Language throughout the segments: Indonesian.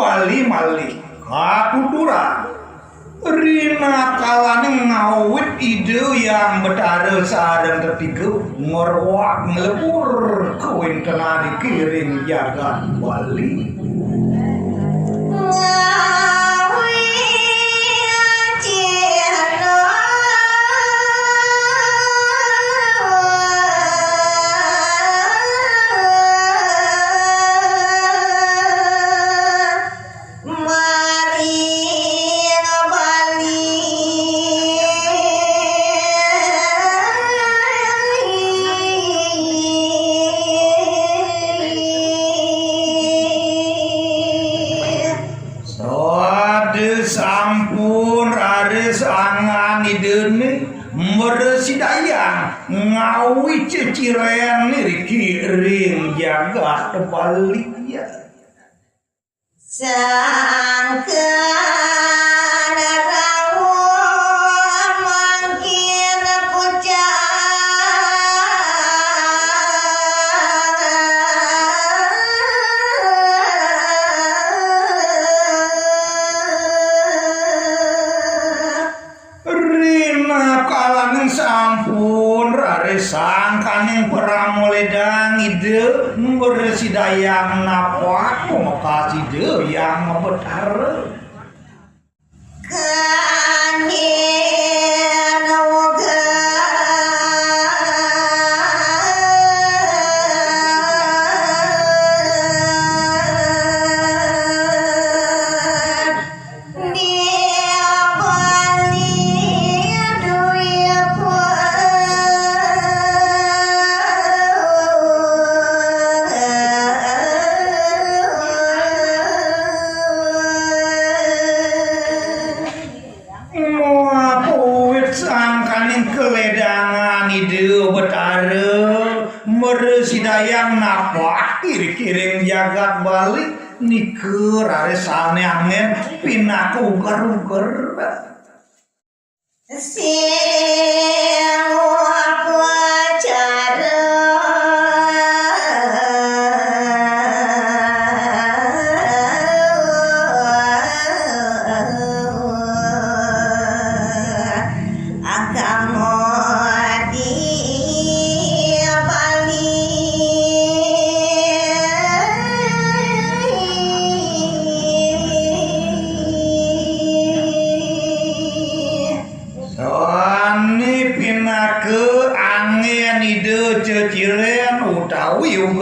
wali malih kakuturan Rina kalane ngawit ide yang betara sareng ketiga ngorwak ngelebur kawin kena dikiring jagat wali Meresidayang ngawi ceciren niriki ring jagat balia sangka sampun rare sangkaning pramuledang ide bersidayang napa makasih de yang membetar meresidayang napa kiring jagat balik niker aresane angin pinaku ugar-ugar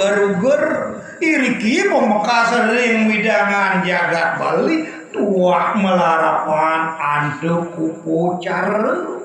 ugar-ugar iriki pemekas ring widangan jagat bali tuak melarapan anduk kupu cara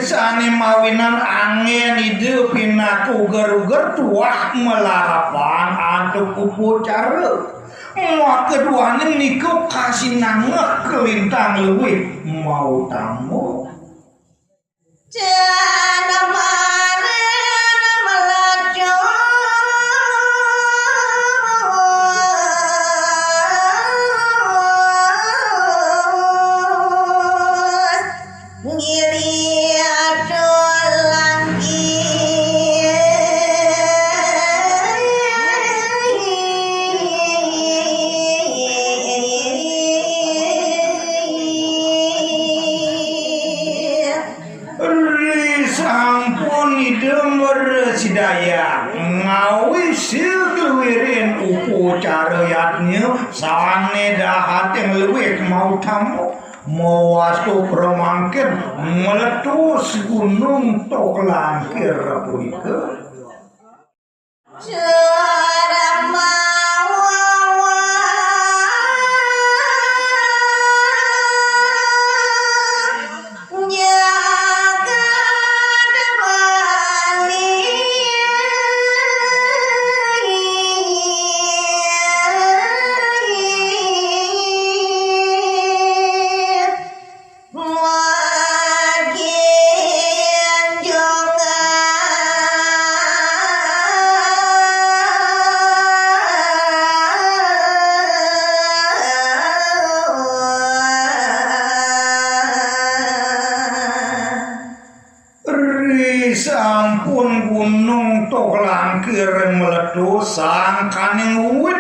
sani mawinan angin ide pinaku ugar-ugar tuak melarapan antuk kupu cara mau keduanya niku kasih nangek kelintang lebih mau tamu sidaya ngawi segewirin upu carayatnya sane dahat yang lebih mau tamu mawastu promangkin meletus gunung tok langkir punika sampun gunung tok langkir meletus sangkaning wit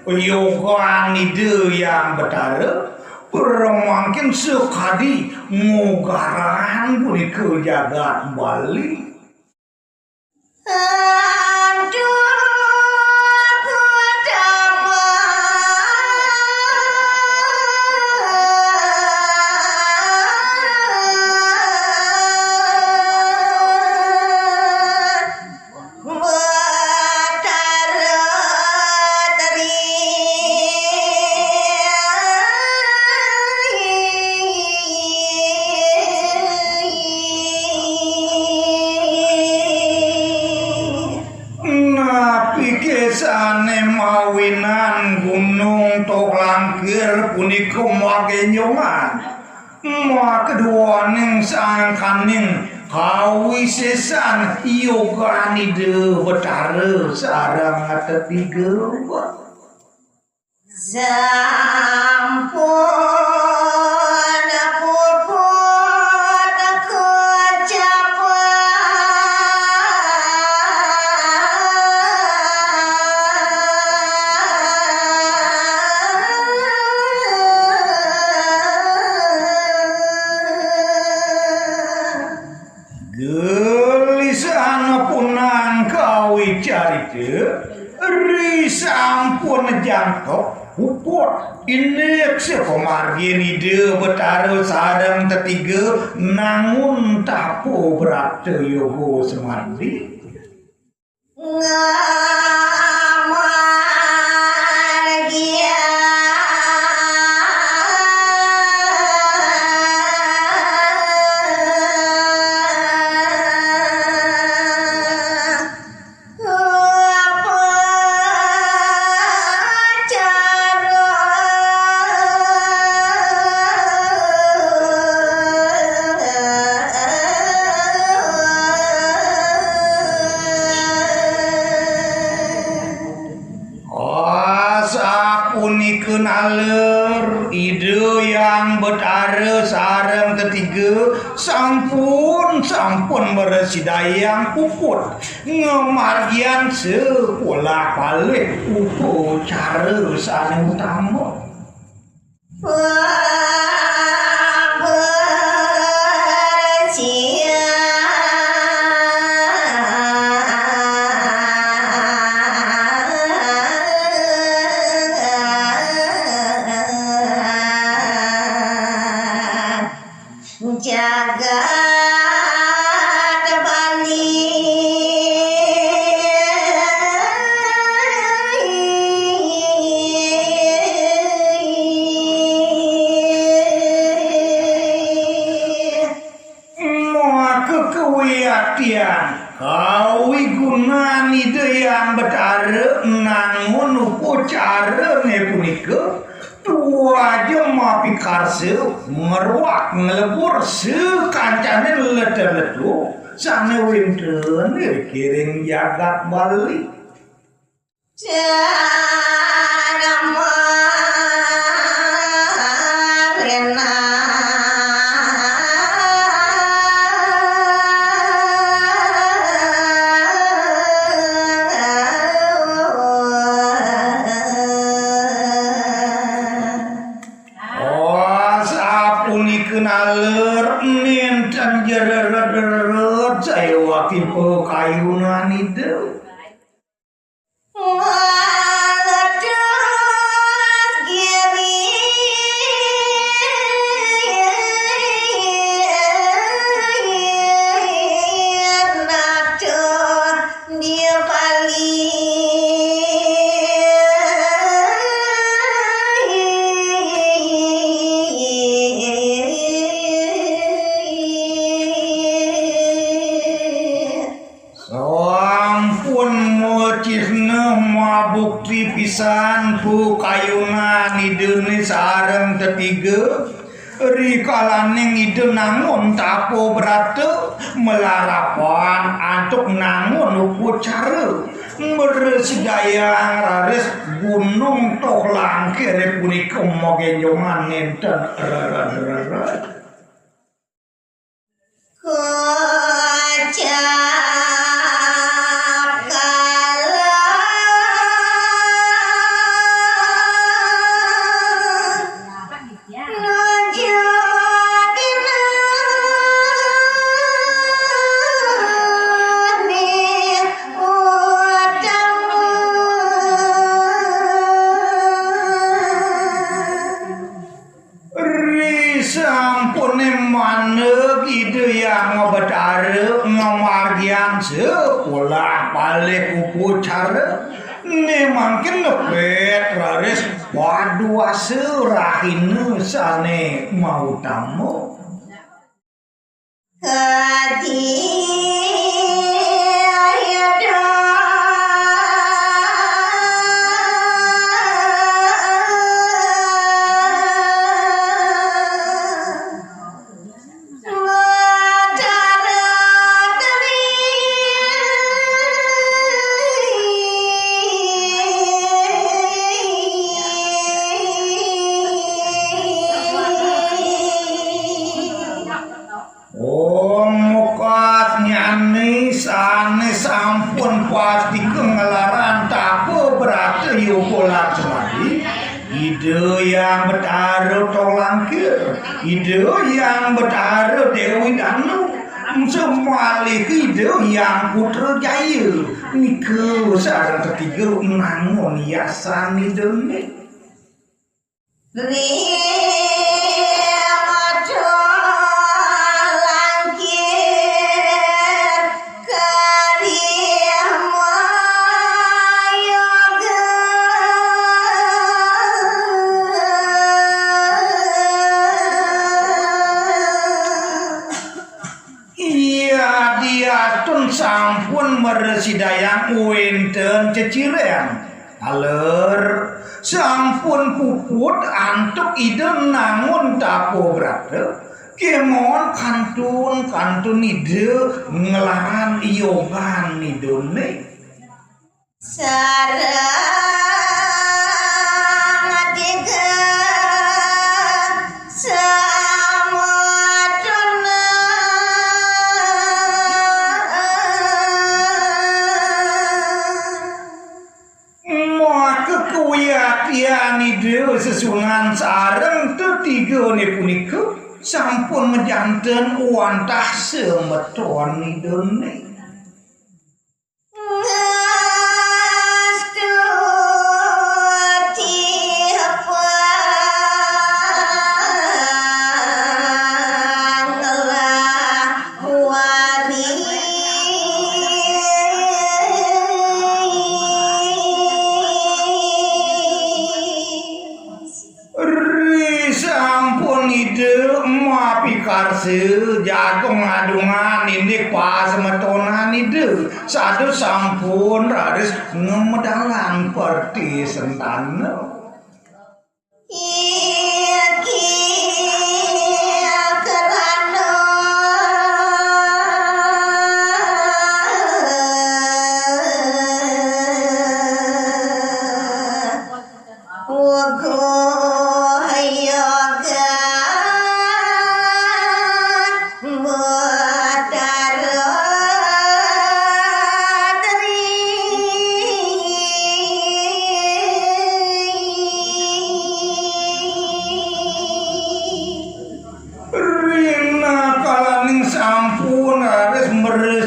yoga ide yang betara permangkin sekadi ngogaran punika jagat Bali. Sane mawinan gunung tok langkir punika mage nyoman ma kedua ning sangkaning kawisesan yoga nide betara sareng ketiga sampun risampun jangkok uput ini sepemargin ide betara sareng ketiga nangun tapo berata yogo semandi kenaler ide yang betara sareng ketiga sampun beresidayang puput ngemargian sekolah balik upacara sane utama kawi gunani yang betara nangun upacara punika tua jema pikarse ngeruak ngelebur sekancane leter-letu sane winten kiring jagat Bali kenaler ninten jereret saya wakil pekayunan itu bukti pisan pu kayunan idene sareng ketiga rikalaning ide nangun tapo berata melarapan antuk nangun upacara meresidayang raris gunung tok langkir punika mogenjongan nenten Kocak sampune maneg ide yang ngobetare ngamargian sekolah balik kupu cara mangkin nepet raris waduh serahine sane mau tamu sampun pasti kengelaran tapo berarti yukolat semadi ide yang bertaruh tolangkir ide yang bertaruh Dewi Danu semua ide yang putra jaya niku sareng ketiga nangon yasan ide sampun meresidayang wenten cecirean aler sampun puput antuk ide nangun tapo berate kemon kantun ide ngelaran iyogan idone sesungan sareng tetiga ni punika sampun mejanten wantah semeton idone karse jagung adungan ini pas metonan ide satu sampun raris ngemedalan perti sentana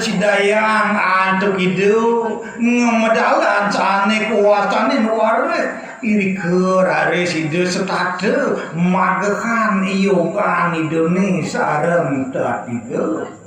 sidayang antuk hidup ngemedalan sane kuatane nuare iri kerare sido setade magekan iyokan idone sareng tatiga